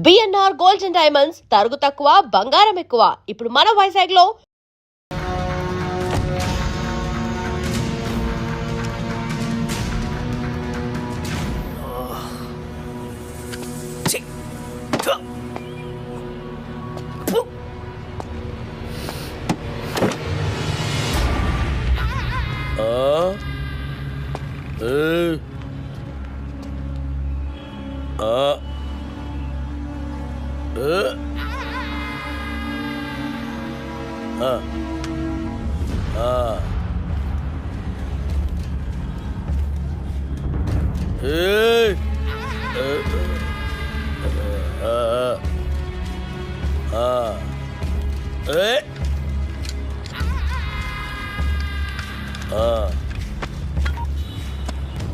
BNR gold and diamonds తరుగు తక్కువ బంగారం ఎక్కువ. ఇప్పుడు మన వైజాగ్ లో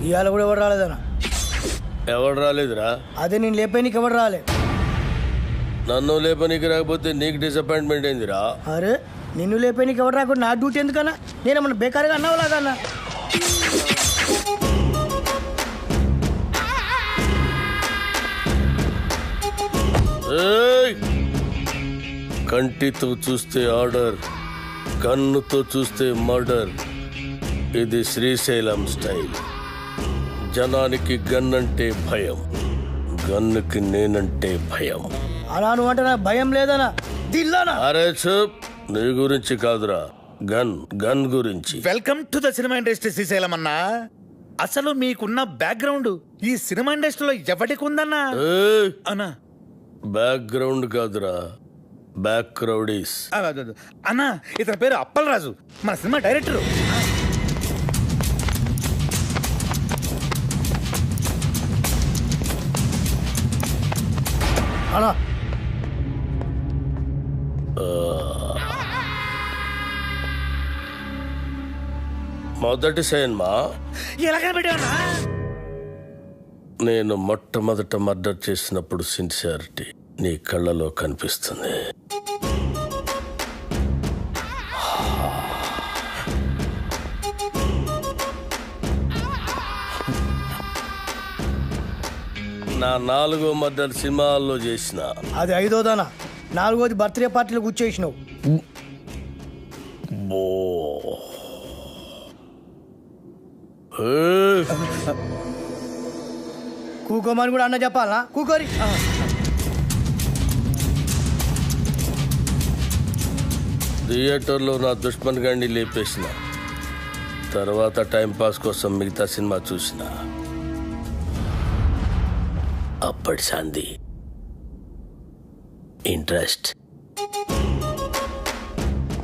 ఇవాళ కూడా ఎవరు రాలేదన్నా? ఎవడు రాలేదురా? అదే నేను లేపానికి ఎవరు రాలే. నన్ను లేపనికి రాకపోతే నీకు డిసప్పాయింట్మెంట్ ఏందిరా? అరే నిన్ను లేపానికి ఎవరు రాకుండా నా డ్యూటీ ఎందుకన్నా? నేనేమన్నా బేకారుగా అన్నావు లాగన్నా? కంటితో చూస్తే ఆర్డర్, కన్నుతో చూస్తే మర్డర్. ఇది శ్రీశైలం స్టైల్. జనానికి గన్ అంటే భయం, గన్నుకి నేనంటే భయం. అలా నువ్వు అంటే నాకు భయం లేదనా? దిల్లానా? అరే చూప్, నీ గురించి కాదురా, గన్ గన్ గురించి. Welcome to the cinema industry Srisailam అన్నా. అసలు మీకున్న బ్యాక్గ్రౌండ్ ఈ సినిమా ఇండస్ట్రీలో ఎవరికి ఉందన్నా? అన్నా బ్యాక్గ్రౌండ్ కాదురా, బ్యాక్ క్రౌడీస్. అన్నా ఇతని పేరు అప్పలరాజు, మన సినిమా డైరెక్టరు. అలా మొదటి సినిమా ఎలాగ పెట్టావన్నా? నేను మొట్టమొదట మర్డర్ చేసినప్పుడు సిన్సియారిటీ నీ కళ్ళలో కనిపిస్తుంది. నా 4వ మర్డర్ సినిమాల్లో చేసిన. అది 5వదనా? 4వది బర్త్డే పార్టీలో కూర్చేసినావు. కూకోమని కూడా అన్న చెప్పాలనా? కూకోరి. థియేటర్లో నా దుష్మన్ గాడిని లేపేసిన తర్వాత టైంపాస్ కోసం మిగతా సినిమా చూసిన. అప్పటి సంధి ఇంట్రెస్ట్.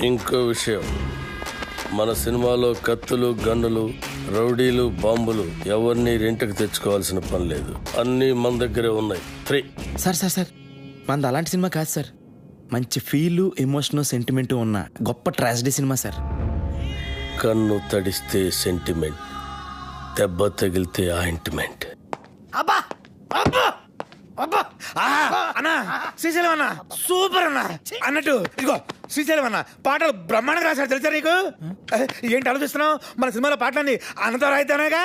ఇంకో విషయం, మన సినిమాలో కత్తులు, గన్నులు, రౌడీలు, బాంబులు ఎవరిని రెంట్కి తెచ్చుకోవాల్సిన పని లేదు. అన్నీ మన దగ్గరే ఉన్నాయి. ఫ్రీ. సార్ మనది అలాంటి సినిమా కాదు సార్. మంచి ఫీలు, ఎమోషను, సెంటిమెంటు ఉన్న గొప్ప ట్రాజడీ సినిమా సార్. కన్ను తడిస్తే సెంటిమెంట్, దెబ్బ తగిలితే ఆయింట్మెంట్. అబ్బా అబ్బా అబ్బా అన్నా శ్రీశైలం అన్న సూపర్ అన్న. అన్నట్టు ఇదిగో శ్రీశైలం అన్న పాటలు బ్రహ్మాండంగా రాశారు తెలుసా నీకు? ఏంటి ఆలోచిస్తున్నావు? మన సినిమాలో పాటలన్నీ అన్నతో రాయిద్దానేగా.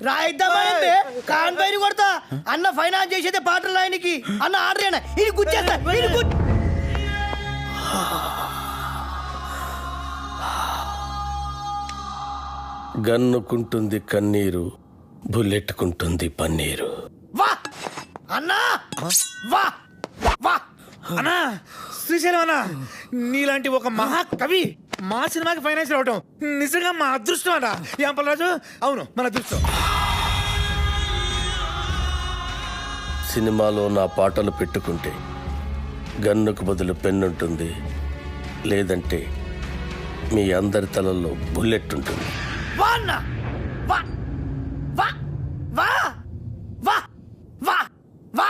రాయిద్దామంటే కాన్ పైన కొడతా. అన్న ఫైనాన్స్ చేసేదే పాటలు ఆయనకి. అన్న ఆర్డర్ అయినా ఇది గుచ్చేస్తా. గన్నుకుంటుంది కన్నీరు, బుల్లెట్టుకుంటుంది పన్నీరు. వా అన్నా వా వా అన్నా శ్రీశైలం అన్న నీలాంటి ఒక మహాకవి మా సినిమాకి ఫైనాన్స్ రావటం నిజంగా మా అదృష్టం అన్న. ఏం పల్లరాజు? అవును మన అదృష్టం. సినిమాలో నా పాటలు పెట్టుకుంటే గన్నుకు బదులు పెన్నుంటుంది, లేదంటే మీ అందరి తలల్లో బుల్లెట్ ఉంటుంది. వా అన్నా వా వా వా వా వా వా.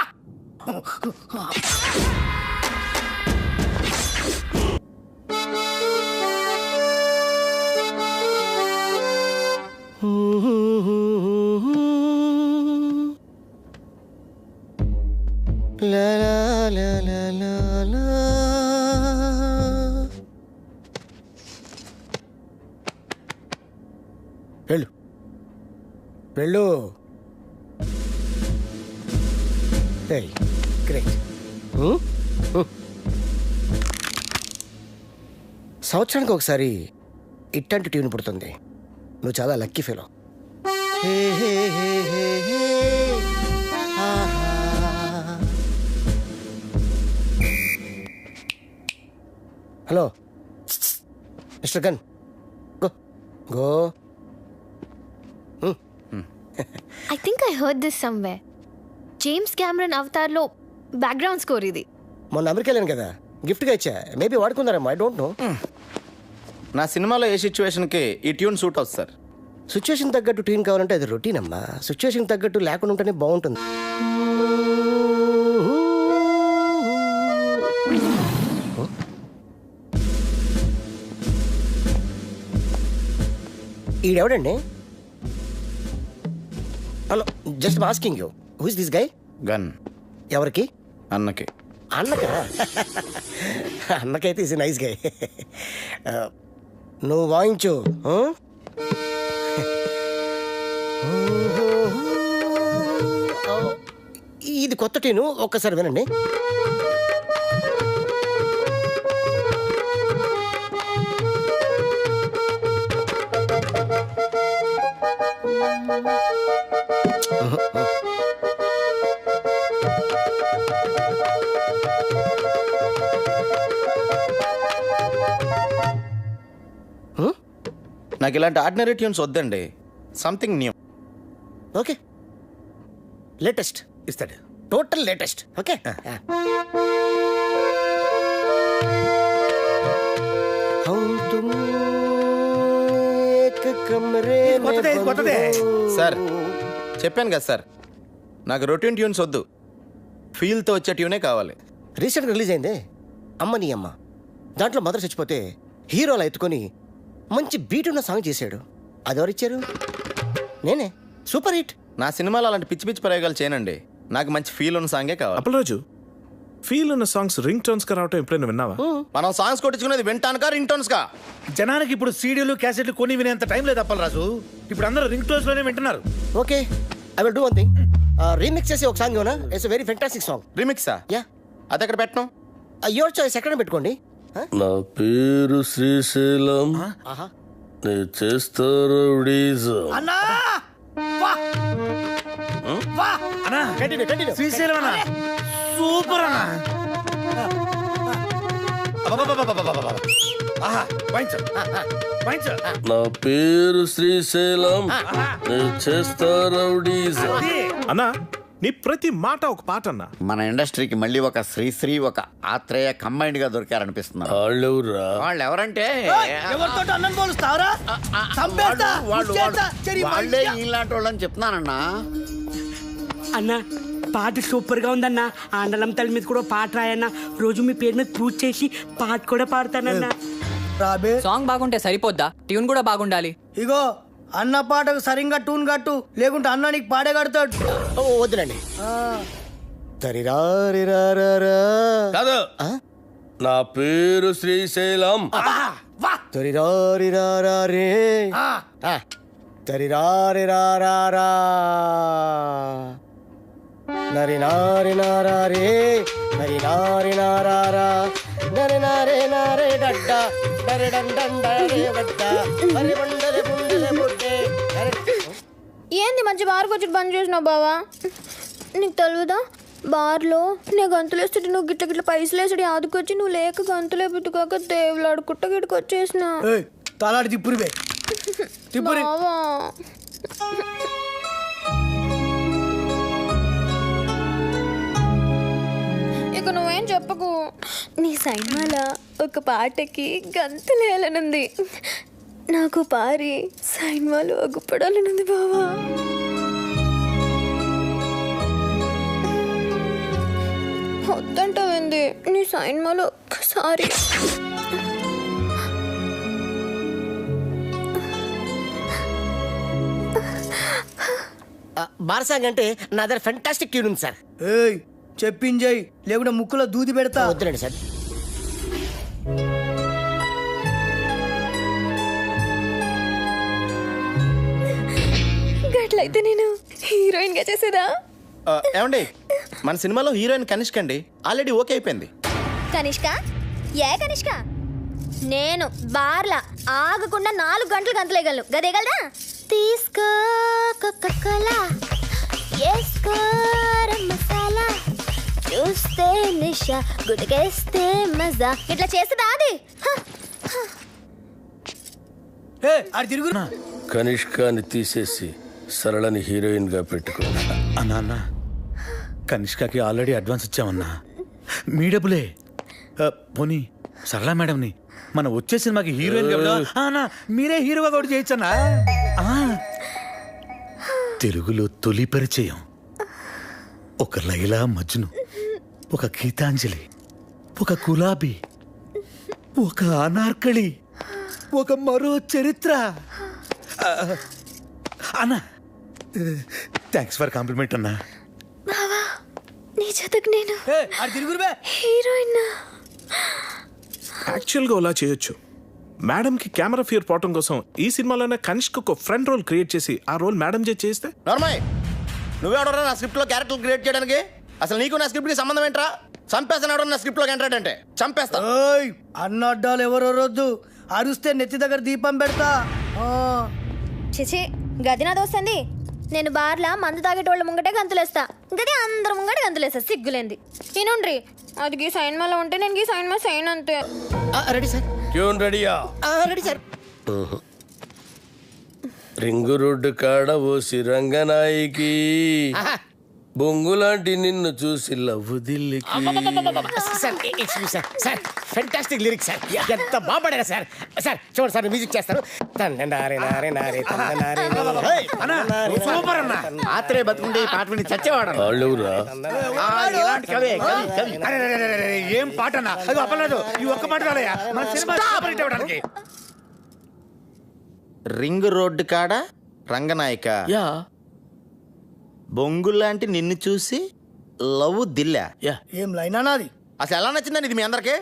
La la la la la la. వెళ్ళు వెళ్ళు. గ్రేట్. సంవత్సరానికి ఒకసారి ఇట్లాంటి ట్యూన్ పుడుతుంది. నువ్వు చాలా lucky fellow. Hello mister gun, go go. I think I heard this somewhere. James Cameron అవతార్లో బ్యాక్గ్రౌండ్ స్కోర్ ఇది. మొన్న అమెరికా వెళ్ళాను కదా, గిఫ్ట్గా ఇచ్చా. మేబీ వాడుకున్నారేమో, ఐ డోంట్ నో. నా సినిమాలో ఏ సిచ్యువేషన్కి ఈ ట్యూన్ సూట్ అవుతుంది సార్. సిచ్యువేషన్ తగ్గట్టు ట్యూన్ కావాలంటే అది రొటీన్ అమ్మా. సిచ్యువేషన్ తగ్గట్టు లేకుండా ఉంటేనే బాగుంటుంది. ఈడెవడండి? Hello, just asking you, who is this guy? Gun ఎవరికి? అన్నకి. అన్నకా? అన్నకైతే ఇస్ నైస్ గై. నువ్వు వాయించు. ఇది కొత్త ట్యూను, ఒక్కసారి వినండి. నాకు ఇలాంటి ఆర్డినరీ ట్యూన్స్ వద్దండి, సంథింగ్ న్యూ. ఓకే, లేటెస్ట్ ఇస్తాడు. Total latest. ఓకే, కొత్తదే. సార్ చెప్పాను కదా సార్, నాకు రొటీన్ ట్యూన్స్ వద్దు, ఫీల్తో వచ్చే ట్యూనే కావాలి. రీసెంట్గా రిలీజ్ అయిందే అమ్మ నీ అమ్మ. దాంట్లో మదర్ చచ్చిపోతే హీరోలా ఎత్తుకొని మంచి బీట్ ఉన్న సాంగ్ చేశాడు. అది ఎవరిచ్చారు? నేనే. Super hit. నా సినిమాలో అలాంటి పిచ్చి పిచ్చి ప్రయోగాలు చేయనండి, నాకు మంచి ఫీల్ ఉన్న సాంగే కావాలి. అప్పలరాజు, ఫీల్ ఉన్న సాంగ్స్ రింగ్ టోన్స్ గా రావటం ఎప్పుడైనా విన్నావా? మనం సాంగ్స్ కొట్టించుకునేది వింటానుకా రింగ్ టోన్స్ కా? జనానికి ఇప్పుడు సీడీలు క్యాసెట్లు కొని వినేంత టైం లేదు అప్పలరాజు. ఇప్పుడు అందరూ రింగ్ టోన్స్ లోనే వింటున్నారు. Okay, I will do one thing. Remix చేసి ఒక సాంగ్ ఇవ్వనా? It's very fantastic song. రిమిక్సా? యా, అది ఎక్కడ పెట్టను? Your choice. ఎక్కడ పెట్టుకోండి. నా పేరు శ్రీశైలం, ఆహా, నేను చేస్తారు అన్నా వా వా అన్నా కంటిన్యూ కంటిన్యూ. శ్రీశైలం అన్న సూపర్ అన్న. అబ్బబ్బబ్బబ్బబ్బబ్బబ్బ. ఆహా, వాయించు వాయించు. నా పేరు శ్రీశైలం, నేను చేస్తారు అన్నా, నీ ప్రతి మాట ఒక పాట అన్నా. మన ఇండస్ట్రీకి మళ్ళీ ఒక శ్రీశ్రీ ఒక ఆత్రేయ కంబైన్డ్ గా దొరికారనిపిస్తున్నారు. వాళ్ళెవరా? వాళ్ళు ఎవరంటే ఎవరితో అన్నం పోలుస్తావరా? చంపేస్తా, గుచ్చేస్తా, చెరి వాళ్ళే వైద్య. ఇలాంటి వాళ్ళని చెప్తున్నానన్నా. అన్న పాట సూపర్ గా ఉందన్న. ఆండలం తల్లి మీద కూడా పాట రాయన్న. రోజు మీ పేరు మీద పూజ చేసి పాట కూడా పాడతానన్న. రాబే, సాంగ్ బాగుంటే సరిపోద్దా? ట్యూన్ కూడా బాగుండాలి. ఇగో అన్న పాటకు సరిగ్గా టూన్ కట్టు, లేకుంటే అన్న నీకు పాడే కడతాడు. వద్దులండి. తరిరారిరారా. కాదు, నా పేరు శ్రీశైలం. తరిరారిరారా రే. తరిరారిరారా. నరి నారి నారా రే, నరి నారి నారా, నరి నారే నారే డడ్డ, డరి డండ రే డడ్డ, హరి బండరే బుండరే బుడ్డే. ఏంది మంచి బార్కి వచ్చి బంద్ చేసినావు బావా? నీకు తెలియదా, బార్లో నేను గంతులు వేస్తుంటే నువ్వు గిట్ల గిట్ల పైసలు వేసాడు ఆదుకొచ్చి నువ్వు లేక గంతులే పుట్టుకోక దేవులాడు కుట్ట గిట్టుకు వచ్చేసిన తలాడి తిప్పురివే తిప్పురి. బావా. ఇక నువ్వేం చెప్పకు. నీ సైన్మాల ఒక పాటకి గంతులేయాలనుంది. నాకు పారి సైన్మాలు అగ్గుపడాలనుంది బావా. వద్దంటావేంది? నీ సైన్మాలో ఒక్కసారి బారసాంగ్ అంటే నా దగ్గర ఫెంటాస్టిక్ ట్యూన్ ఉంది సార్. ఏయ్ చెప్పింజయ్, లేకుంటే ముక్కులో దూది పెడతా. వద్దులండి సార్. గట్లయితే నేను హీరోయిన్ గా చేసేదా? ఏమండి మన సినిమాలో హీరోయిన్ కనిష్క అండి ఆల్రెడీ ఓకే అయిపోయింది. కనిష్క ఏ కనిష్క? నేను బార్లా ఆగకుండా 4 గంటలు గంతలేయగలను. గదేగలదా? తీసుకో కోకా-కోలా, ఏసుకో మసాలా, చూస్తే నిషా, గుడికేస్తే మజా. ఇట్లా చేస్తుందా అది? కనిష్కాని తీసేసి సరళని హీరోయిన్ గా పెట్టుకో. అన్నా కనిష్కకి ఆల్రెడీ అడ్వాన్స్ ఇచ్చామన్నా, మీ డబ్బులే. పోనీ సరళ మేడంని మన వచ్చే సినిమాకి హీరోయిన్ అన్నా మీరే హీరోగా కూడా చేయొచ్చన్నా. తెలుగులో తొలి పరిచయం ఒక లైలా మజ్ను, ఒక గీతాంజలి, ఒక గులాబీ, ఒక అనార్కళి, ఒక మరో చరిత్ర. అన్నా థ్యాంక్స్ ఫర్ కాంప్లిమెంట్ అన్నా. బావా నీ జతకు నేను హీరోయిన్. యాక్చువల్గా అలా చేయొచ్చు. మేడంకి కెమెరా ఫియర్ పోవటం కోసం ఈ సినిమాలోనే కనిష్క ఒక ఫ్రెండ్ రోల్ క్రియేట్ చేసి ఆ రోల్ మేడం చేస్తే. నార్మల్ నువ్వెవడరా నా స్క్రిప్ట్ లో క్యారెక్టర్ క్రియేట్ చేయడానికి? అసలు నీకు నా స్క్రిప్ట్ కి సంబంధం ఏంట్రా? చంపేస్తాడు నా స్క్రిప్ట్ లో ఎంటర్టైన్ అంటే చంపేస్తా. అన్నడ్డాలు ఎవరో రొద్దు, అరుస్తే నెత్తి దగ్గర దీపం పెడతా. చిచి గది నా దోస్తుంది. నేను బార్లా మందు తాగేటోళ్ళ ముంగటే గంతులేస్తా, గది అందరు ముంగట గంతులేస్తా. సిగ్గులేంది తినుండ్రి. అది గీ సైన్ మాలో ఉంటే నేను గీ సైన్ మా సైన్ అంతే. Ready sir. ట్యూన్ రెడీయా? Ready sir. రింగు రోడ్డు కాడ ఓసి రంగనాయికి, బొంగులాంటి నిన్ను చూసి లవ్వు దిల్లికి. Sir sir fantastic lyrics sir, ఎంత బాగా పాడారు సార్. సార్ చూడండి సార్, మ్యూజిక్ చేస్తారు. సూపర్ అన్నా. ఆత్రేయ బతుకుంటే ఈ పాట విని చచ్చేవాడు. వాళ్ళెవరా? ఇలాంటి కవి కవి కవి. ఏం పాట అన్నా? అది అప్పలేదు. ఈ ఒక్క పాట రాలయ్యా మన సినిమా సూపర్ హిట్ అవ్వడానికి. రింగ్ రోడ్డు కాడ రంగనాయక, బొంగులాంటి నిన్ను చూసి లవ్ దిల్లా. ఏం లైనా నాది? అసలు ఎలా నచ్చిందండి ఇది మీ అందరికి?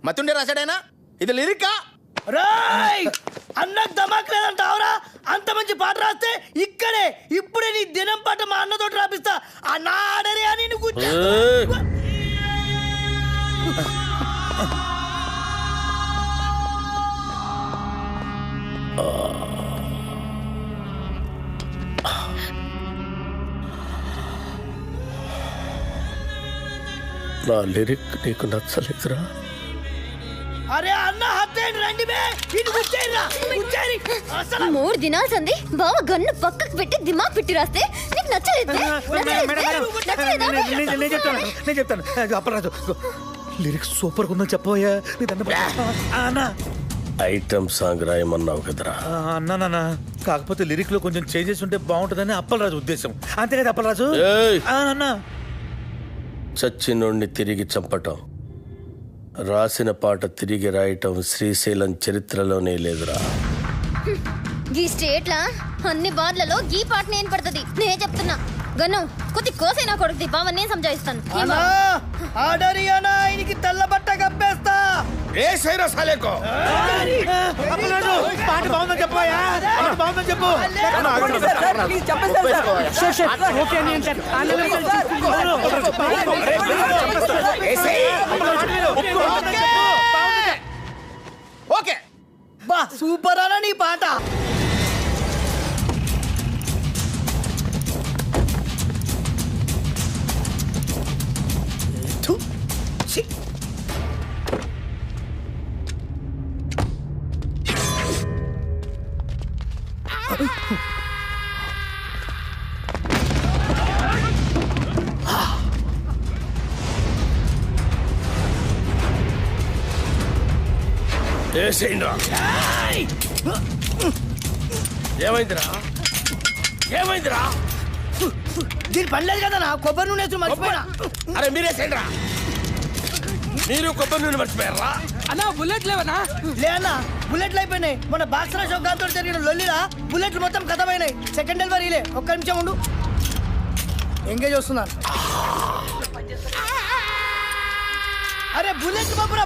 మతుండే రాశాడైనా ఇది లిరికా? అన్నకు దమాక్ లేదంటావురా? అంత మంచి పాట రాస్తే ఇక్కడే ఇప్పుడే నీ దినం పాట మా అన్నతోటి రాపిస్తా. అన్నా ఆడరే అని నువ్వు నా లిరిక్ నీకు నచ్చలేదురా? అరే అన్న హత్తేండి రండి బే, ఇటు కూర్చేయిరా కూర్చేయి. అసలు 3 దినాలు సంది బావ గన్ను పక్కకు పెట్టి దిమాగ్ పెట్టి రాస్తే నీకు నచ్చలేదు. నేను చెప్తాను. అప్పరాజు లిరిక్స్ సూపర్ ఉందని చెప్పబోయా. అన్నా ఐటమ్ సాంగ్ రాయమన్నావు కదరా? అన్నా కాకపోతే లిరిక్ లో కొంచెం చేంజెస్ ఉంటే బాగుంటుందని అప్పలరాజు ఉద్దేశం. అంతే కదా అప్పలరాజు? అన్నా చచ్చినోడిని తిరిగి చంపటం, రాసిన పాట తిరిగి రాయటం శ్రీశైలం చరిత్రలోనే లేదురా. ఈ స్టేట్లా అన్ని బార్లలో ఈ పాట నేను పడుతుంది. నేను చెప్తున్నా గన్ను కొద్ది కోసైనా కొడుకుది బావ, నేను సంజాయిస్తాను. ఆడరి అన్నా ఆయనకి తెల్ల బట్ట కప్పేస్తా. ఏ సైరా సాలేకో అప్పలరాజు పాట బాగుందని చెప్పబోయా. బాగుందని చెప్పు. ఓకే బా సూపర్ అన్న నీ పాట. ఏమైందిరా? ఏమైందిరా? దీని పనిలేదు కదా నా కొబ్బరి నూనె వేసి మర్చిపోయినా. అరే మీరేసేంద్రా, మీరు కొబ్బరి నూనె మర్చిపోయారా? అన్నా బుల్లెట్ లేవనా? లే అన్న బుల్లెట్లు అయిపోయినాయి. మన బాక్సరా షోకాంతో జరిగిన లొల్లిలా బుల్లెట్లు మొత్తం కథమైనాయి. సెకండ్ డెలివరీలే. ఒక్క నిమిషం ఉండు, ఎంగేజ్ వస్తున్నాను. అరే బుల్లెట్ బాబురా.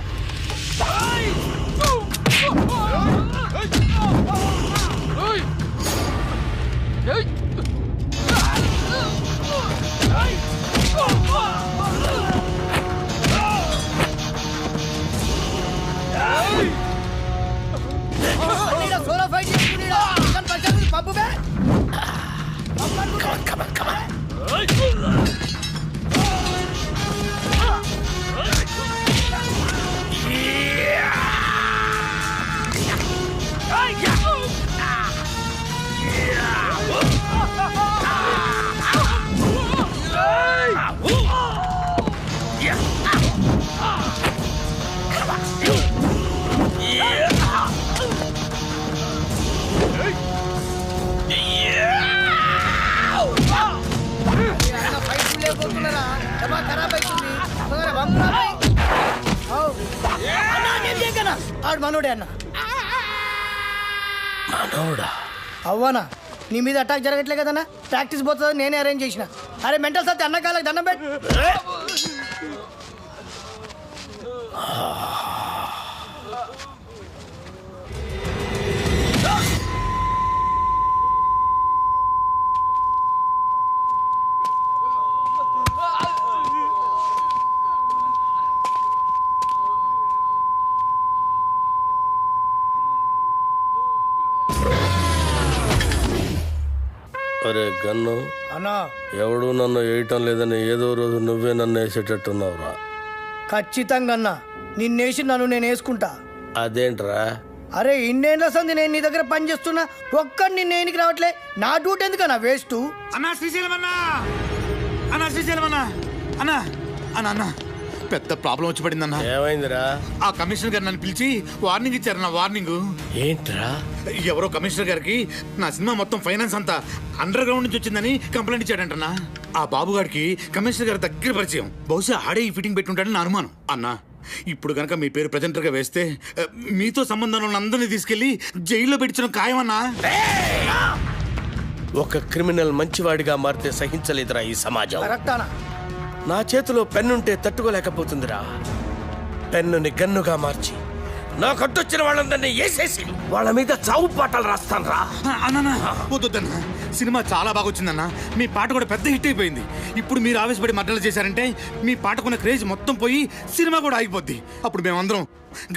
ఆడు మనోడే అన్న. మనోడా? అవ్వనా, నీ మీద అటాక్ జరగట్లే కదన్నా, ప్రాక్టీస్ పోతుంది నేనే అరేంజ్ చేసిన. అరే మెంటల్ సత్తి అన్న కాళ్ళకి దండం పెట్టు. అరే గన్ను, అన్నా ఎవడు నన్ను వేయటం లేదని ఏదో రోజు నువ్వే నన్ను వేసేటట్టున్నావురా. ఖచ్చితంగా అన్నా, నిన్నేసి నన్ను నేను వేసుకుంటా. అదేంట్రా? అరే ఇన్నేళ్ళ సంది నేను నీ దగ్గర పని చేస్తున్నా, ఒక్కడు నిన్నేనికి రావట్లే. నా డ్యూటీ ఎందుకన్నా వేస్ట్? అన్నా శ్రీశైలం అన్నా, అన్నా శ్రీశైలం అన్నా, అన్నా అన్నా అన్నా పెద్ద ప్రాబ్లం వచ్చి పడిందన్నా. ఏమైందిరా? ఆ కమిషనర్ గారు నన్ను పిలిచి వార్నింగ్ ఇచ్చారన్న. వార్నింగ్ ఏంట్రా? ఎవరో కమిషనర్ గారికి నా సినిమా మొత్తం ఫైనాన్స్ అంతా అండర్ గ్రౌండ్ నుంచి వచ్చిందని కంప్లైంట్ ఇచ్చాడంటన్నా. ఆ బాబు గారికి కమిషనర్ గారి దగ్గర పరిచయం, బహుశా ఆడే ఈ ఫిట్టింగ్ పెట్టుంటాడని నా అనుమానం. అన్నా ఇప్పుడు కనుక మీ పేరు ప్రెజెంటర్ గా వేస్తే మీతో సంబంధం ఉన్న అందరినీ తీసుకెళ్లి జైల్లో పెట్టించడం ఖాయమన్నా. ఒక క్రిమినల్ మంచివాడిగా మారితే సహించలేదురా ఈ సమాజం. కరెక్టానా? నా చేతిలో పెన్నుంటే తట్టుకోలేకపోతుందిరా. పెన్నుని గన్నుగా మార్చి నా కట్టొచ్చిన వాళ్ళందరినీ వేసేసి వాళ్ళ మీద చావు పాటలు రాస్తాను రా. అన్నా వద్దన్నా, సినిమా చాలా బాగా వచ్చిందన్నా. మీ పాట కూడా పెద్ద హిట్ అయిపోయింది. ఇప్పుడు మీరు ఆవేశపడి మర్డర్లు చేశారంటే మీ పాటకున్న క్రేజ్ మొత్తం పోయి సినిమా కూడా ఆగిపోద్ది. అప్పుడు మేమందరం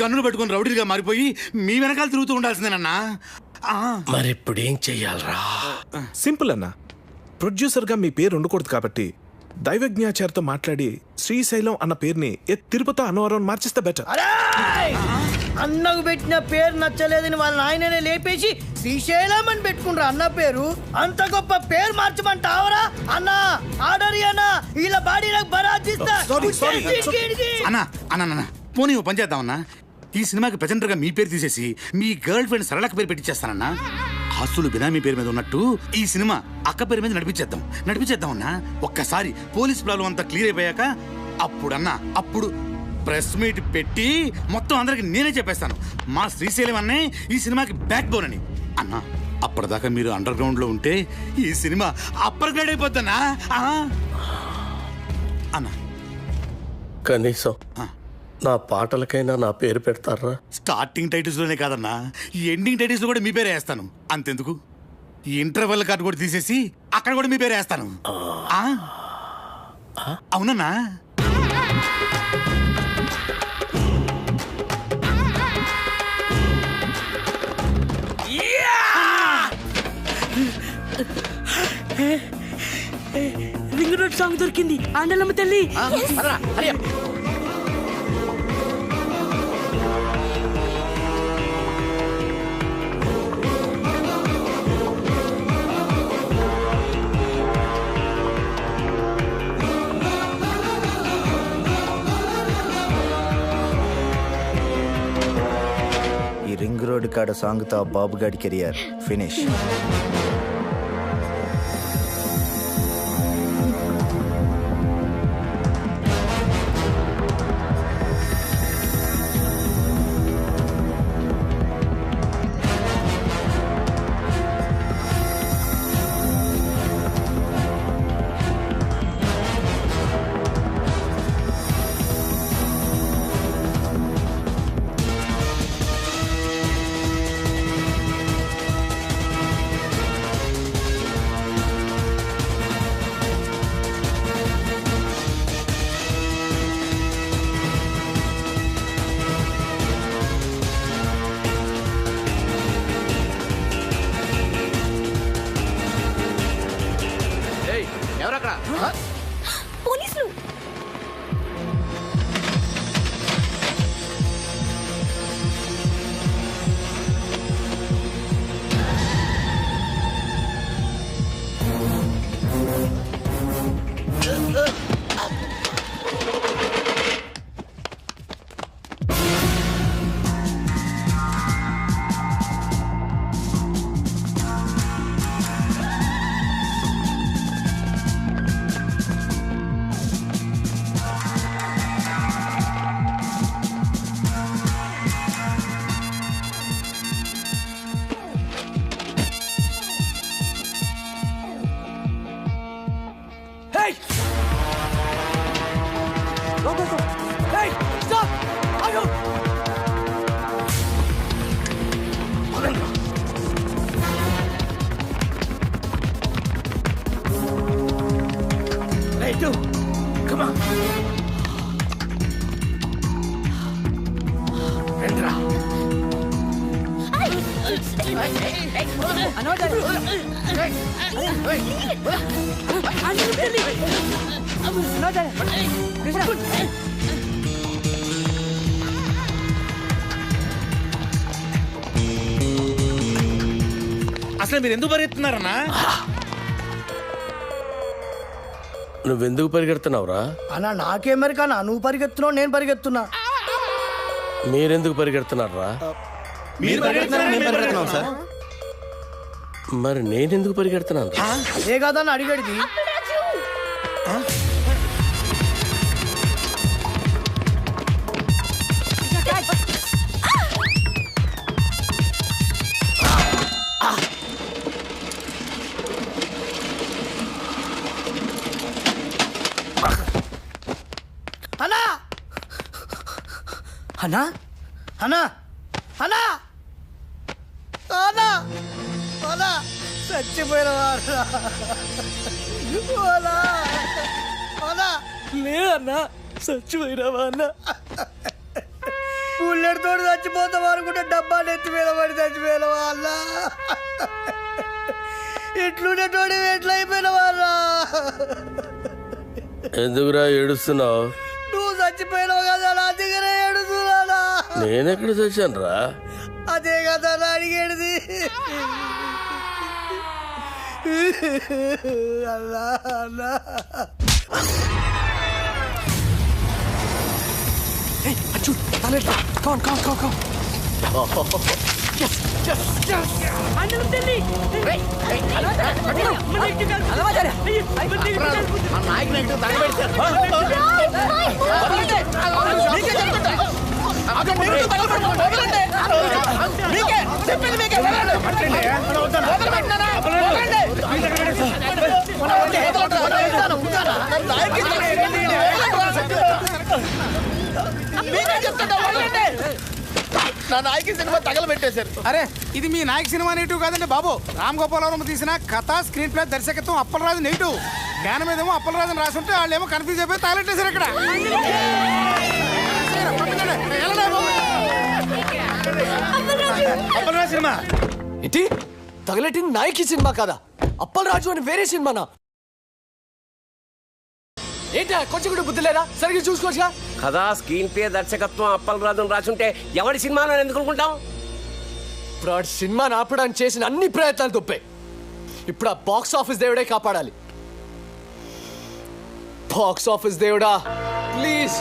గన్నులు పెట్టుకుని రౌడీలుగా మారిపోయి మీ వెనకాల తిరుగుతూ ఉండాల్సిందేనన్నా. మరి ఇప్పుడు ఏం చెయ్యాలరా? సింపుల్ అన్న, ప్రొడ్యూసర్గా మీ పేరు ఉండకూడదు కాబట్టి దైవజ్ఞాచారితో మాట్లాడి శ్రీశైలం అన్న పేరుని తిరుపతి అన్నవరం మార్చిస్తే బెటర్. అన్నకు పెట్టిన పేరు నచ్చలేదని వాళ్ళ నాయననే లేపేసి శ్రీశైలం అని పెట్టుకుంటారు అన్న పేరు. అంత గొప్ప పేరు మార్చమంటావరా అన్నా? ఆర్డర్ అన్నా, ఇలా బాడీ నాకు బరాజిస్తా. అన్నా అన్నా పోనీ ఓ పని చేద్దామన్నా, ఈ సినిమాకి ప్రెజెంటర్గా మీ పేరు తీసేసి మీ గర్ల్ ఫ్రెండ్ సరళక పేరు పెట్టించేస్తానన్నా. ఆస్తులు బినామీ పేరు మీద ఉన్నట్టు ఈ సినిమా అక్క పేరు మీద నడిపించేద్దాం అన్నా. ఒక్కసారి పోలీస్ ప్రాబ్లం అంతా క్లియర్ అయిపోయాక అప్పుడు ప్రెస్ మీట్ పెట్టి మొత్తం అందరికి నేనే చెప్పేస్తాను మా శ్రీశైలం అన్నే ఈ సినిమాకి బ్యాక్ బోన్ అని. అన్నా అప్పటిదాకా మీరు అండర్ గ్రౌండ్ లో ఉంటే ఈ సినిమా అప్పర్ గ్రేడ్ అయిపోద్దన్నా. అన్నా కనీసం నా పాటలకైనా నా పేరు పెడతారా? స్టార్టింగ్ టైటిల్స్ లోనే కాదన్నా, ఈ ఎండింగ్ టైటిల్స్ లో కూడా మీ పేరే వేస్తాను. అంతెందుకు, ఈ ఇంటర్వెల్ కార్డు కూడా తీసేసి అక్కడ కూడా మీ పేరే వేస్తాను. అవునన్నా? రింగ్ రోడ్ సాంగ్ దొరికింది. ఆండలమ్మ తల్లి. ఈ రింగ్ రోడ్ కాడ సాంగ్తో బాబు గాడి కెరియర్ ఫినిష్. అసలు మీరు ఎందుకు పరిగెత్తున్నారన్నా? నువ్వెందుకు పరిగెడుతున్నావురా? అన్నా నాకేమరికన్నా నువ్వు పరిగెత్తున్నావు నేను పరిగెత్తున్నా. మీరెందుకు పరిగెడుతున్నారా? సార్ మరి నేనెందుకు పరిగెడుతున్నాను? ఏ కాదన్న అడిగడిది. అన్నా అన్నా అన్నా అన్నా అన్నా అన్నా చచ్చిపోయిన లే అన్నా చచ్చిపోయినావా అన్న? పుల్లెడితో చచ్చిపోతాం అనుకుంటే డబ్బాలు ఎత్తి మీద పడి చచ్చిపోయినవా అన్న? ఎట్లుండేటోడి ఎట్లా అయిపోయినవా అన్నా? ఎందుకురా ఏడుస్తున్నావు? నువ్వు చచ్చిపోయినావు కదా నా దగ్గర ఏడుస్తున్నానా? నేనెక్కడ చచ్చాను రా? అదే కదా నా అడిగేది. అన్నా అన్నా నా నాయకి సినిమా తగలబెట్టేశారు. అరే ఇది మీ నాయక సినిమా నెగిటివ్ కాదండి బాబు. రామ్ గోపాలవరం తీసిన కథ, స్క్రీన్ ప్లే, దర్శకత్వం అప్పలరాజు నెగిటివ్. జ్ఞానం మీదేమో అప్పలరాజుని రాసుంటే వాళ్ళు ఏమో కన్ఫ్యూజ్ అయిపోయి తగలెట్టేశారు ఇక్కడ. అప్పలరాజు సినిమా ఇటీ తగలెట్టిన నాయకి సినిమా కాదా? అప్పలరాజు అని వేరే సినిమానా? ఏంటి కొంచెం కూడా బుద్ధి లేదా? సరిగ్గా చూసుకోవచ్చుగా. కదా స్క్రీన్ ప్లే, దర్శకత్వం అప్పలరాజును రాసుంటే ఎవరి సినిమాలో ఎందుకు అనుకుంటాం? ఇప్పుడు ఆ సినిమాని ఆపడానికి చేసిన అన్ని ప్రయత్నాలు తప్పాయి. ఇప్పుడు ఆ బాక్స్ ఆఫీస్ దేవుడే కాపాడాలి. బాక్స్ ఆఫీస్ దేవుడా ప్లీజ్.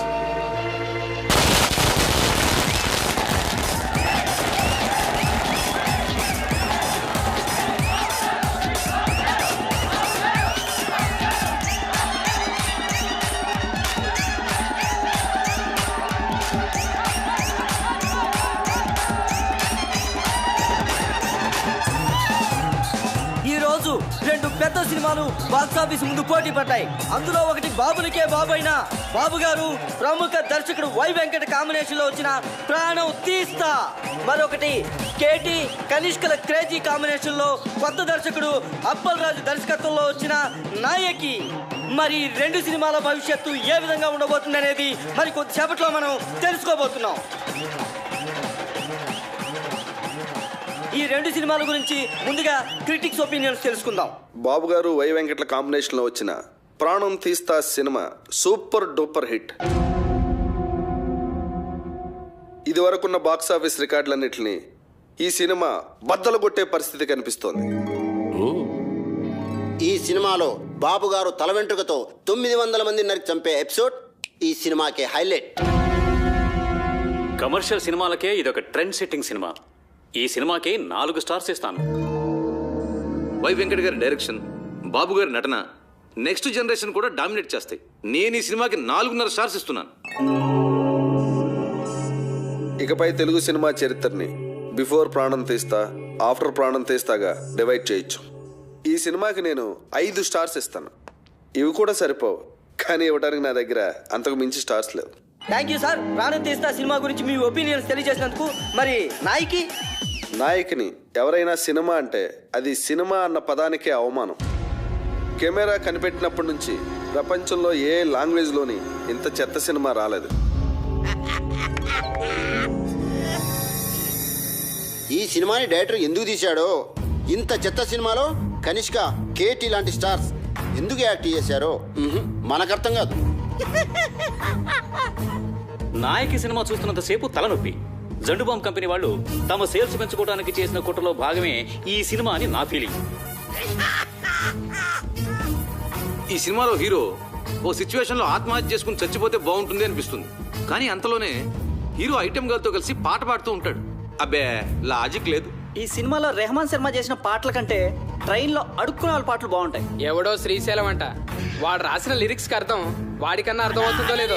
రెండు పెద్ద సినిమాలు బాక్సాఫీస్ ముందు పోటీ పడ్డాయి. అందులో ఒకటి బాబులకే బాబు అయిన బాబు గారు ప్రముఖ దర్శకుడు వై వెంకట కాంబినేషన్ లో వచ్చిన ప్రాణం తీస్తా, మరొకటి కేటీ కనిష్కల క్రేజీ కాంబినేషన్ లో కొత్త దర్శకుడు అప్పల్ రాజు దర్శకత్వంలో వచ్చిన నాయకి. మరి రెండు సినిమాల భవిష్యత్తు ఏ విధంగా ఉండబోతుంది అనేది మరి కొద్దిసేపట్లో మనం తెలుసుకోబోతున్నాం. ఈ రెండు సినిమాల గురించి ముందుగా క్రిటిక్స్ ఒపీనియన్స్ తెలుసుకుందాం. బాబు గారు వై వెంకట్ల కాంబినేషన్ లో వచ్చిన ప్రాణం తీస్తా సినిమా సూపర్ డూపర్ హిట్. ఇది వరకున్న బాక్సాఫీస్ రికార్డులన్నింటినీ ఈ సినిమా బద్దలు కొట్టే పరిస్థితి కనిపిస్తోంది. ఈ సినిమాలో బాబు గారు తల వెంట్రుకతో 900 మంది నరికి చంపే ఎపిసోడ్ ఈ సినిమాకే హైలైట్. కమర్షియల్ సినిమాలకే ఇదొక ట్రెండ్ సెట్టింగ్ సినిమా. ఈ సినిమాకి 4 స్టార్స్ ఇస్తాను. వై వెంకట్ గారి డైరెక్షన్, బాబు గారి నటన నెక్స్ట్ జనరేషన్ కూడా డామినేట్ చేస్తాయి. నేను ఈ సినిమాకి 4.5 స్టార్స్ ఇస్తున్నాను. ఇకపై తెలుగు సినిమా చరిత్రని బిఫోర్ ప్రాణం తీస్తా, ఆఫ్టర్ ప్రాణం తీస్తాగా డివైడ్ చేయొచ్చు. ఈ సినిమాకి నేను 5 స్టార్స్ ఇస్తాను. ఇవి కూడా సరిపోవు, కానీ ఇవ్వడానికి నా దగ్గర అంతకు మించి స్టార్స్ లేవు. Thank you sir. ప్రాణం తీస్తా సినిమా గురించి మీ ఒపీనియన్స్ తెలియజేసినందుకు. మరి నాయకిని ఎవరైనా సినిమా అంటే అది సినిమా అన్న పదానికే అవమానం. కెమెరా కనిపెట్టినప్పటి నుంచి ప్రపంచంలో ఏ లాంగ్వేజ్లోని ఇంత చెత్త సినిమా రాలేదు. ఈ సినిమాని డైరెక్టర్ ఎందుకు తీశాడో, ఇంత చెత్త సినిమాలో కనిష్క, కేటీ లాంటి స్టార్స్ ఎందుకు యాక్ట్ చేశారో మనకు అర్థం కాదు. నాయకి సినిమా చూస్తున్నంతసేపు తలనొప్పి. జండుబామ్ కంపెనీ వాళ్ళు తమ సేల్స్ పెంచుకోవడానికి చేసిన కుట్రలో భాగమే ఈ సినిమా అని నా ఫీలింగ్. ఈ సినిమాలో హీరో ఓ సిచ్యువేషన్లో ఆత్మహత్య చేసుకుని చచ్చిపోతే బాగుంటుంది అనిపిస్తుంది. కానీ అంతలోనే హీరో ఐటెం గర్ల్తో కలిసి పాట పాడుతూ ఉంటాడు. అబ్బే లాజిక్ లేదు. ఈ సినిమాలో రెహమాన్ శర్మ చేసిన పాటల కంటే ట్రైన్లో అడుక్కునే వాళ్ళ పాటలు బాగుంటాయి. ఎవడో శ్రీశైలం అంట, వాడు రాసిన లిరిక్స్ కి అర్థం వాడికన్నా అర్థం అవుతుందో లేదో.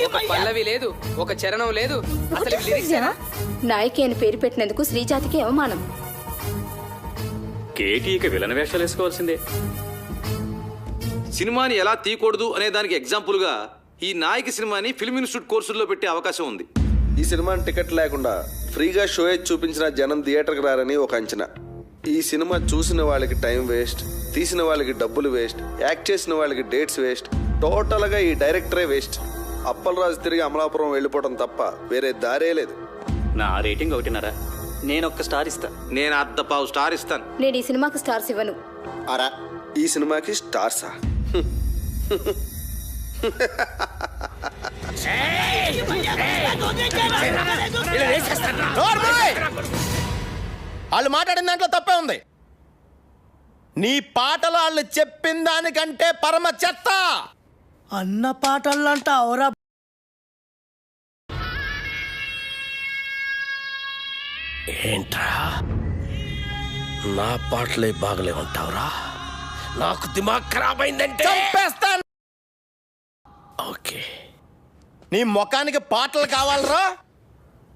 ఒక పల్లవి లేదు, ఒక చరణం లేదు, అసలు లిరిక్స్ నాయకి అని పేరు పెట్టినందుకు శ్రీజాతికి అవమానం. కేటీకి విలన్ వేషాలు వేసుకోవాల్సిందే. సినిమాని ఎలా తీయకూడదు అనే దానికి ఎగ్జాంపుల్గా ఈ నాయకి సినిమాని ఫిల్మ్ ఇన్స్టిట్యూట్ కోర్సుల్లో పెట్టే అవకాశం ఉంది. ఈ సినిమాని టికెట్ లేకుండా ఫ్రీగా షో చూపించిన జనం థియేటర్కి రారని ఒక అంచనా. ఈ సినిమా చూసిన వాళ్ళకి టైం వేస్ట్, తీసిన వాళ్ళకి డబ్బులు వేస్ట్, యాక్ట్ చేసిన వాళ్ళకి డేట్స్ వేస్ట్, టోటల్గా ఈ డైరెక్టరే వేస్ట్. అప్పలరాజు తిరిగి అమలాపురం వెళ్ళిపోవడం తప్ప వేరే దారే లేదు. నా రేటింగ్ 1.5. నేను ఒక్క స్టార్ ఇస్తా. నేను 1/2 స్టార్ ఇస్తాను. నేను ఈ సినిమాకి స్టార్స్ ఇవ్వను. అరా ఈ సినిమాకి స్టార్సా? వాళ్ళు మాట్లాడిన దాంట్లో తప్పే ఉంది. నీ పాటలు వాళ్ళు చెప్పిన దానికంటే పరమ చెత్త. అన్న పాటలంట అవరా. ఏంట్రా నా పాటలే బాగలే ఉంటావురా? నాకు దిమాగ్ ఖరాబ్ అయిందంటే చంపేస్తాను. ఓకే, నీ ముఖానికి పాటలు కావాలరా?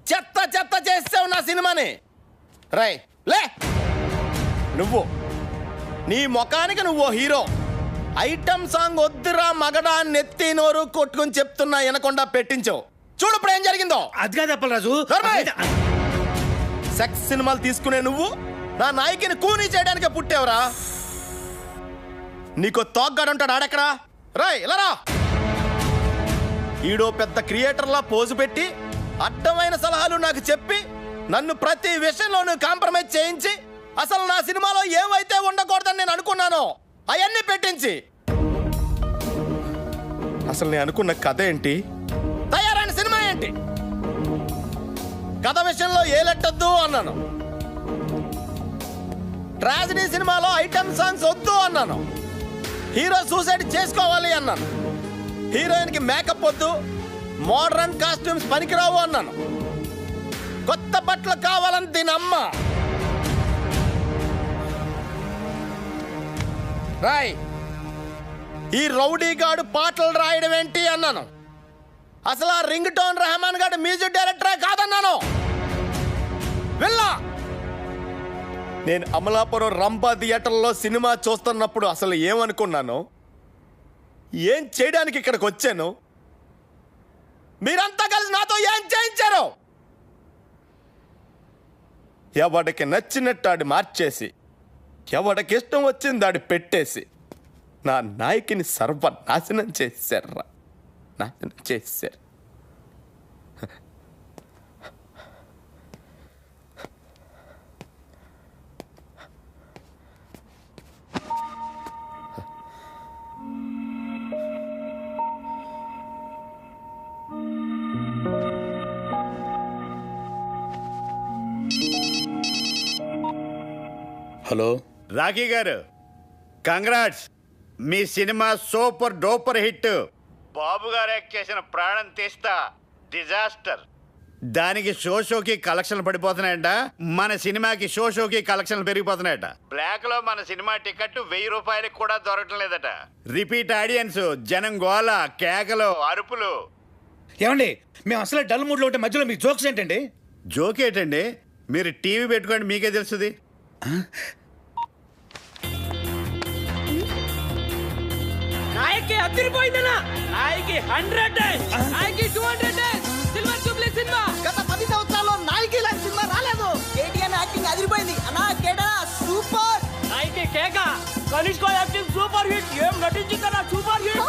చెత్త చెత్త చేసావు నా సినిమాని. రై లే, నువ్వు నీ ముఖానికి నువ్వు హీరో. ఐటమ్ సాంగ్ వద్దురా మగడా నెత్తి నోరు కొట్టుకుని చెప్తున్నా వినకుండా పెట్టించావు. చూడు ఇప్పుడు ఏం జరిగిందో. అది కాదు అప్పలరాజు. సెక్స్ సినిమాలు తీసుకునే నువ్వు నా నాయకిని కూనీ చేయడానికి పుట్టావురా. నీకు తోగ్గాడు ఉంటాడు ఆడెక్కడా? రాయ్ ఇలా రా. ఈడో పెద్ద క్రియేటర్లా పోజు పెట్టి అడ్డమైన సలహాలు నాకు చెప్పి నన్ను ప్రతి విషయంలోనూ కాంప్రమైజ్ చేయించి అసలు నా సినిమాలో ఏవైతే ఉండకూడదని నేను అనుకున్నానో అవన్నీ పెట్టించి అసలు నేను అనుకున్న కథ ఏంటి, తయారైన సినిమా ఏంటి? కథ విషయంలో ఏలెట్టద్దు అన్నాను. ట్రాజడీ సినిమాలో ఐటమ్ సాంగ్స్ వద్దు అన్నాను. హీరో సూసైడ్ చేసుకోవాలి అన్నాను. హీరోయిన్కి మేకప్ వద్దు, మోడర్న్ కాస్ట్యూమ్స్ పనికిరావు అన్నాను. కొత్త బట్టలు కావాలని దీని అమ్మ. రాయ్, ఈ రౌడీ గాడు పాటలు రాయడం ఏంటి అన్నాను. అసలు ఆ రింగ్ టోన్ రెహమాన్ గాడు మ్యూజిక్ డైరెక్టరే కాదన్నాను. వెళ్ళా నేను అమలాపురం రంభా థియేటర్లో సినిమా చూస్తున్నప్పుడు అసలు ఏమనుకున్నాను, ఏం చేయడానికి ఇక్కడికి వచ్చాను, మీరంతా కలిసి నాతో ఏం చేయించారు? ఎవడికి నచ్చినట్టు ఆడి మార్చేసి, ఎవడికి ఇష్టం వచ్చింది ఆడి పెట్టేసి నా నాయకిని సర్వనాశనం చేశారా, నాశనం చేశారు. హలో రాఖీ గారు, కంగ్రాట్స్. మీ సినిమా సూపర్ డూపర్ హిట్. బాబు గారు యాక్ట్ చేసిన ప్రాణం తీస్తా డిజాస్టర్. దానికి షోకి కలెక్షన్లు పడిపోతున్నాయంట. మన సినిమాకి షోకి కలెక్షన్లు పెరిగిపోతున్నాయట. బ్లాక్ లో మన సినిమా టికెట్ 1000 రూపాయలకి కూడా దొరకటం లేదట. రిపీట్ ఆడియన్స్, జనం గోల, కేకలు, అరుపులు. ఏమండి, మేము అసలు డల్ మూడ్లో ఉంటే మధ్యలో మీ జోక్స్ ఏంటండి? జోక్ ఏంటండి? మీరు టీవీ పెట్టుకోండి, మీకే తెలుస్తుంది. నాయక్ నాయకి అదిరిపోయిందనా, నాయకి 100 నాయకి 200 సిల్వర్ జూబ్లీ సినిమా. గత 10 సంవత్సరాల్లో నాయకి లాంటి సినిమా రాలేదు. కేటీఆర్ యాక్టింగ్ అదిరిపోయింది అన్నా. కేడా సూపర్. నాయకి కేక కనిష్క యాక్టింగ్ సూపర్ హిట్. ఏం నటించిందన్నా సూపర్ హిట్.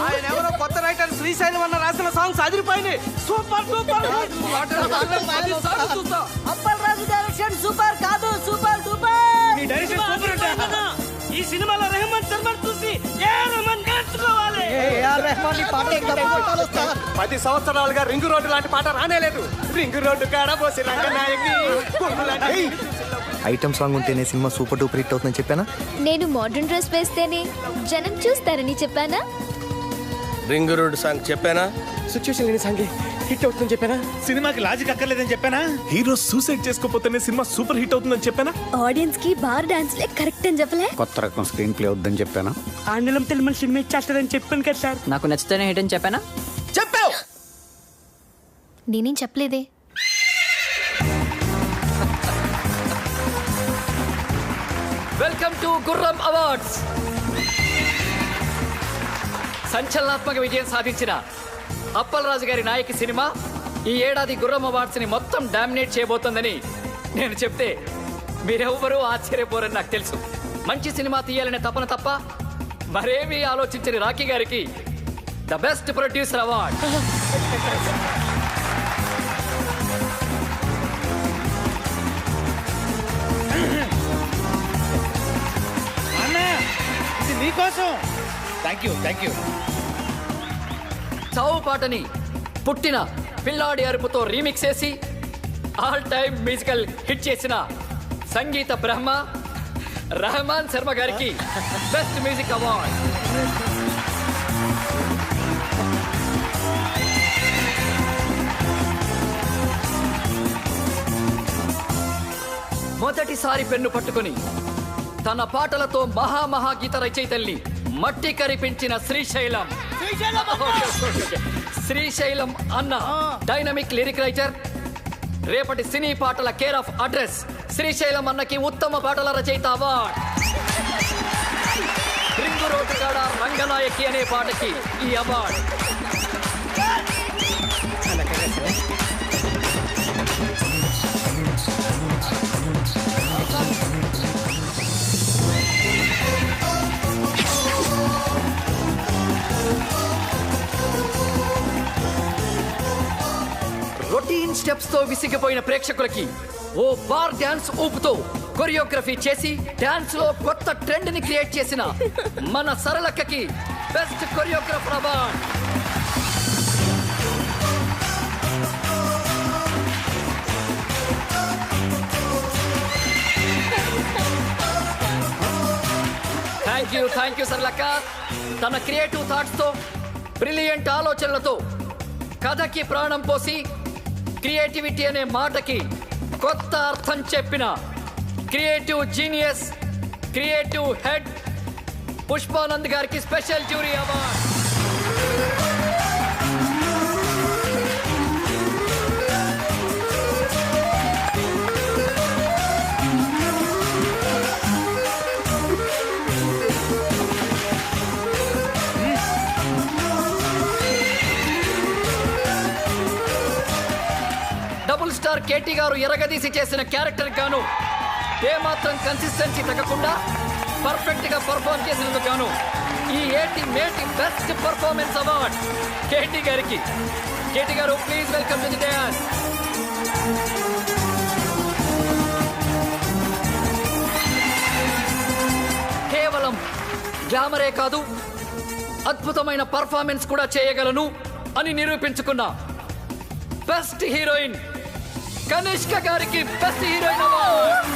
ఆయన ఎవరో కొత్త రైటర్ శ్రీశైలం అన్న రాసిన సాంగ్స్ అదిరిపోయింది. Super super hit. Appal Raju direction super కాదు, సూపర్ డూపర్. మీ డైరెక్షన్ సూపర్ అంటే ఈ సినిమాలో రెహమాన్ శర్మ చూసి ఏ రెహమాన్ నేర్చుకోవాలి. 10 సంవత్సరాలుగా రింగు రోడ్డు లాంటి పాట రానేలేదు. రింగు రోడ్డు కాడ పోసి రంగనాయకి ఐటమ్ సాంగ్ ఉంటేనే సినిమా సూపర్ డూపర్ హిట్ అవుతుందని చెప్పానా? నేను మోడర్న్ డ్రెస్ వేస్తేనే జనం చూస్తారని చెప్పానా? రింగ్ రోడ్ సాంగ్ చెప్పానా? సిచ్యువేషన్ లేని సాంగ్ హిట్ అవుతుందని చెప్పానా? సినిమాకి లాజిక్ అక్కర్లేదని చెప్పానా? హీరో సూసైడ్ చేసుకోపోతేనే సినిమా సూపర్ హిట్ అవుతుందని చెప్పానా? ఆడియన్స్ కి బార్ డాన్స్ లే కరెక్ట్ అని చెప్పలే? కొత్త రకం స్క్రీన్ ప్లే అవుతుందని చెప్పానా? ఆండలం తెలుగు సినిమా ఇచ్చేస్తారని చెప్పాను కదా సార్. నాకు నచ్చితేనే హిట్ అని చెప్పానా? చెప్పావు. నేనేం చెప్పలేదే. వెల్కమ్ టు గుర్రం అవార్డ్స్. సంచలనాత్మక విజయం సాధించిన అప్పల్ రాజు గారి నాయకి సినిమా ఈ ఏడాది గుర్రం అవార్డ్స్ ని మొత్తం డామినేట్ చేయబోతోందని నేను చెప్తే మీరెవ్వరూ ఆశ్చర్యపోరని నాకు తెలుసు. మంచి సినిమా తీయాలనే తపన తప్ప మరేమీ ఆలోచించని రాకీ గారికి ద బెస్ట్ ప్రొడ్యూసర్ అవార్డ్. నీకోసం. Thank you. చావు పాటని పుట్టిన పిల్లాడి అరుపుతో రీమిక్స్ చేసి ఆల్ టైమ్ మ్యూజికల్ హిట్ చేసిన సంగీత బ్రహ్మ రెహమాన్ శర్మ గారికి బెస్ట్ మ్యూజిక్ అవార్డ్. మొదటిసారి పెన్ను పట్టుకుని తన పాటలతో మహాగీత రచయితల్ని మట్టి కరిపించిన శ్రీశైలం అన్న డైనమిక్ లిరిక్ రైటర్, రేపటి సినీ పాటల కేర్ ఆఫ్ అడ్రస్ శ్రీశైలం అన్నకి ఉత్తమ పాటల రచయిత అవార్డ్. రింగు రోడ్డు కాడ రంగనాయకి అనే పాటకి ఈ అవార్డ్. రొటీన్ స్టెప్స్ తో విసిగిపోయిన ప్రేక్షకులకి ఓ బార్ డాన్స్ ఊపుతో కొరియోగ్రఫీ చేసి డాన్స్ లో కొత్త ట్రెండ్ ని క్రియేట్ చేసిన మన సరళక్కకి best choreographer award. Thank you సరళక్క. తన క్రియేటివ్ థాట్స్ తో బ్రిలియంట్ ఆలోచనలతో కథకి ప్రాణం పోసి క్రియేటివిటీ అనే మాటకి కొత్త అర్థం చెప్పిన creative genius, creative head Pushpanand గారికి special jury award. Double star KT గారు ఎరగదీసి చేసిన క్యారెక్టర్ గాను ఏమాత్రం కన్సిస్టెన్సీ తగ్గకుండా పర్ఫెక్ట్ గా పర్ఫార్మ్ చేసినందుకు గాను ఈ మేటి బెస్ట్ పర్ఫార్మెన్స్ అవార్డ్ కేటీ గారికి. కేటీ గారు please welcome to the dance. కేవలం గ్లామరే కాదు, అద్భుతమైన పర్ఫార్మెన్స్ కూడా చేయగలను అని నిరూపించుకున్న బెస్ట్ హీరోయిన్ కనిష్క గారికి best heroine award.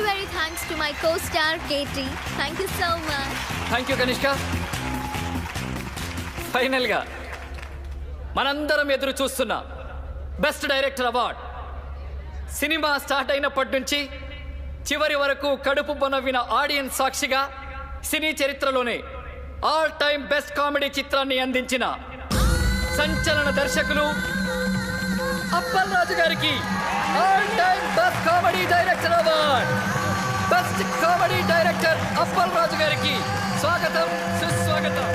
Very thanks to my co-star Katie. Thank you so much. Thank you Kanishka. Final గా మనందరం ఎదురు చూస్తున్న best director award cinema start అయినప్పటి నుంచి చివరి వరకు కడుపు నవ్విన ఆడియన్స్ సాక్షిగా సినీ చరిత్రలోనే ఆల్ టైమ్ బెస్ట్ కామెడీ చిత్రాన్ని అందించిన సంచలన దర్శకులు అప్పల్ రాజు గారికి all time best comedy director award. Best comedy director Appal Raju గారికి స్వాగతం, సుస్వాగతం.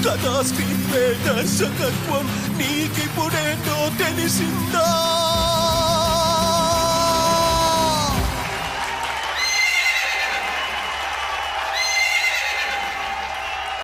కథా స్క్రీన్ ప్లే దర్శకత్వం నీకిప్పుడేంటో తెలిసిందా?